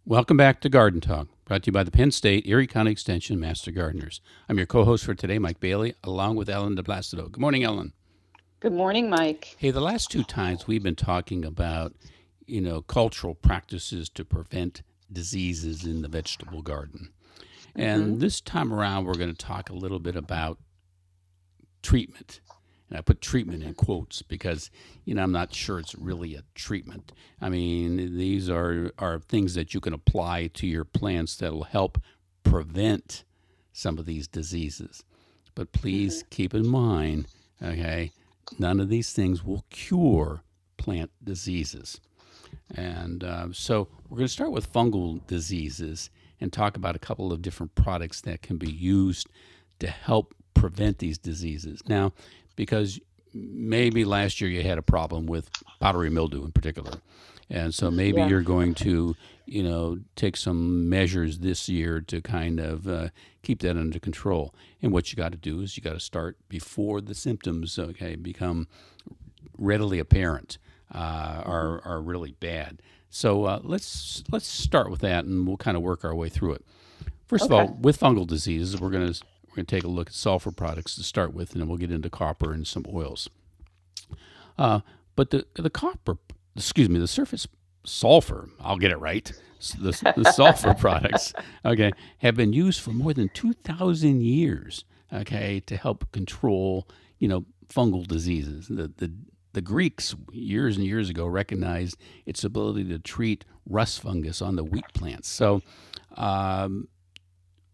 Welcome back to Garden Talk, brought to you by the Penn State Erie County Extension Master Gardeners. I'm your co-host for today, Mike Bailey, along with Ellen DePlacido. Good morning, Ellen. Good morning, Mike. Hey, the last two times we've been talking about, cultural practices to prevent diseases in the vegetable garden. And this time around, we're going to talk a little bit about treatment. And I put treatment in quotes because, I'm not sure it's really a treatment. I mean, these are things that you can apply to your plants that will help prevent some of these diseases. But please keep in mind, okay, none of these things will cure plant diseases. And so we're going to start with fungal diseases and talk about a couple of different products that can be used to help prevent these diseases. Now, because maybe last year you had a problem with powdery mildew in particular. And so maybe you're going to, take some measures this year to kind of keep that under control. And what you got to do is you got to start before the symptoms, become readily apparent, are really bad. So let's start with that, and we'll kind of work our way through it. First of all, with fungal diseases, we're going to take a look at sulfur products to start with, and then we'll get into copper and some oils. But the surface sulfur, I'll get it right, the sulfur products, have been used for more than 2,000 years, to help control, fungal diseases. The Greeks, years and years ago, recognized its ability to treat rust fungus on the wheat plants. So,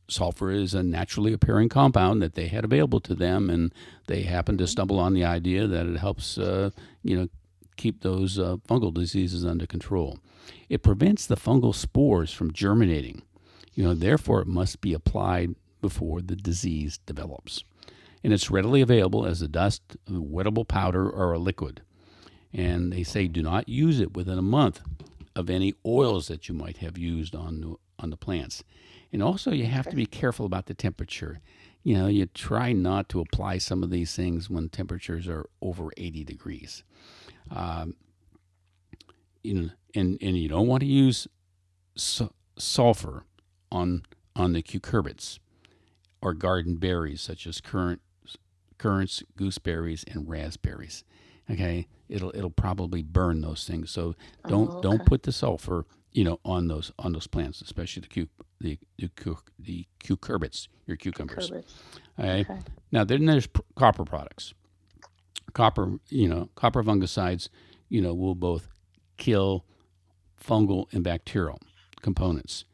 sulfur is a naturally occurring compound that they had available to them, and they happened to stumble on the idea that it helps, keep those fungal diseases under control. It prevents the fungal spores from germinating. Therefore, it must be applied before the disease develops. And it's readily available as a dust, a wettable powder, or a liquid. And they say do not use it within a month of any oils that you might have used on the plants. And also, you have to be careful about the temperature. You try not to apply some of these things when temperatures are over 80 degrees. And you don't want to use sulfur on the cucurbits or garden berries such as currants, gooseberries, and raspberries. It'll probably burn those things. So don't put the sulfur on those plants, especially the cucurbits, your cucumbers. Now then there's copper products. Copper fungicides, will both kill fungal and bacterial components.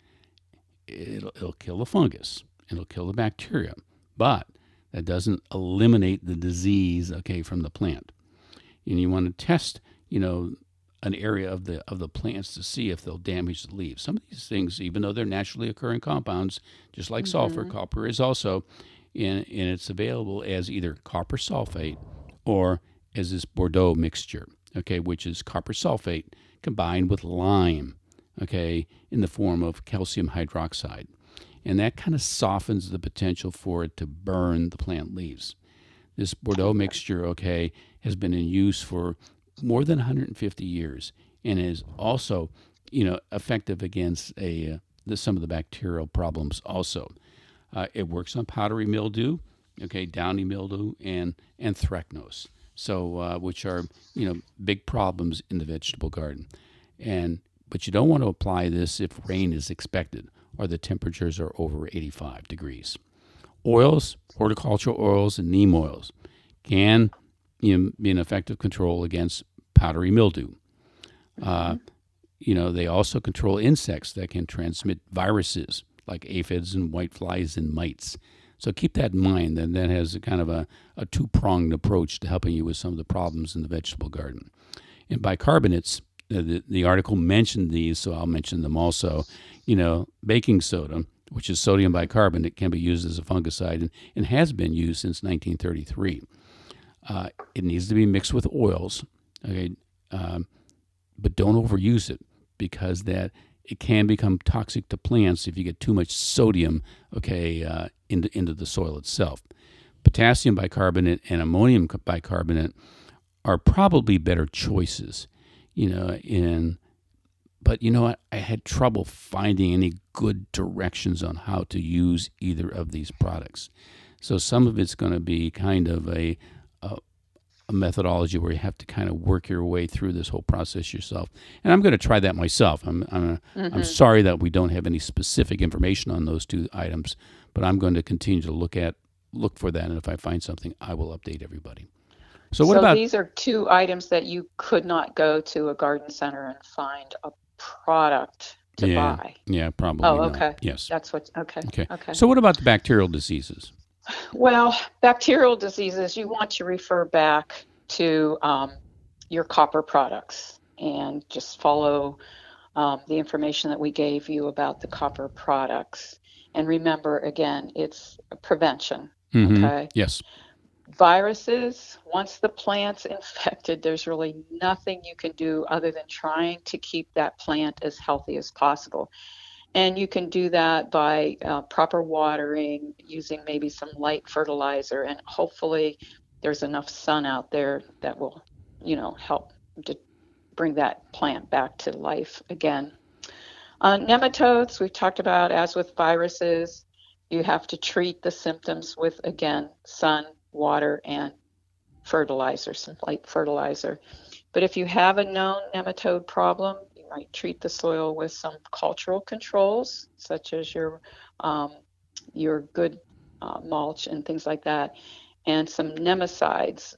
It'll kill the fungus. It'll kill the bacteria, but that doesn't eliminate the disease, from the plant. And you want to test, an area of the plants to see if they'll damage the leaves. Some of these things, even though they're naturally occurring compounds, just like sulfur, copper is also, and it's available as either copper sulfate or as this Bordeaux mixture, which is copper sulfate combined with lime, in the form of calcium hydroxide. And that kind of softens the potential for it to burn the plant leaves. This Bordeaux mixture, has been in use for more than 150 years and is also, effective against some of the bacterial problems also. It works on powdery mildew, downy mildew, and anthracnose, so which are, big problems in the vegetable garden. But you don't want to apply this if rain is expected or the temperatures are over 85 degrees. Oils, horticultural oils, and neem oils can be an effective control against powdery mildew. They also control insects that can transmit viruses like aphids and whiteflies and mites. So keep that in mind, and that has a kind of a two-pronged approach to helping you with some of the problems in the vegetable garden. And bicarbonates, the article mentioned these, so I'll mention them also. Baking soda, which is sodium bicarbonate, can be used as a fungicide and has been used since 1933. It needs to be mixed with oils, but don't overuse it because that it can become toxic to plants if you get too much sodium, into the soil itself. Potassium bicarbonate and ammonium bicarbonate are probably better choices, but But you know what? I had trouble finding any good directions on how to use either of these products. So some of it's going to be kind of a methodology where you have to kind of work your way through this whole process yourself. And I'm going to try that myself. I'm sorry that we don't have any specific information on those two items, but I'm going to continue to look for that. And if I find something, I will update everybody. So what about these are two items that you could not go to a garden center and find a product to buy? Yeah, probably Oh, not. okay. Yes. That's what, okay. So what about the bacterial diseases? Well, bacterial diseases, you want to refer back to your copper products and just follow the information that we gave you about the copper products. And remember, again, it's prevention, okay? Yes. Viruses, once the plant's infected, there's really nothing you can do other than trying to keep that plant as healthy as possible. And you can do that by proper watering, using maybe some light fertilizer, and hopefully there's enough sun out there that will, help to bring that plant back to life again. Nematodes, we've talked about, as with viruses, you have to treat the symptoms with, again, sun, water, and fertilizer, some light fertilizer. But if you have a known nematode problem, you might treat the soil with some cultural controls, such as your good mulch and things like that, and some nematicides.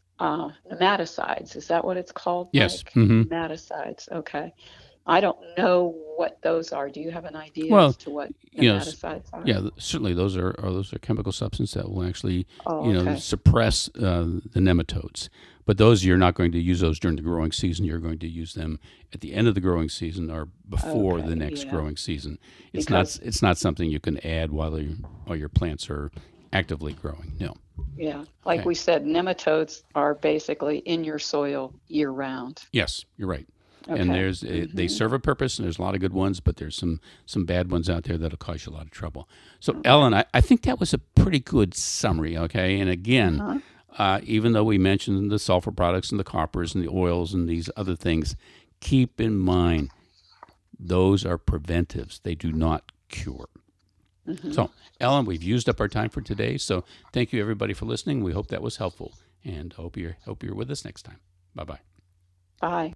Is that what it's called, Yes. Mike? Nematicides. Okay. I don't know what those are. Do you have an idea Well, as to what nematicides are? Yeah, certainly those are chemical substances that will actually Okay. suppress the nematodes. But those, you're not going to use those during the growing season. You're going to use them at the end of the growing season or before the next growing season. It's not something you can add while your plants are actively growing. No. Yeah, like we said, nematodes are basically in your soil year round. Yes, you're right. Okay. And they serve a purpose, and there's a lot of good ones, but there's some bad ones out there that'll cause you a lot of trouble. So, Ellen, I think that was a pretty good summary, okay? And again, even though we mentioned the sulfur products and the coppers and the oils and these other things, keep in mind those are preventives. They do not cure. So, Ellen, we've used up our time for today. So, thank you everybody for listening. We hope that was helpful, and hope you're with us next time. Bye-bye. Bye.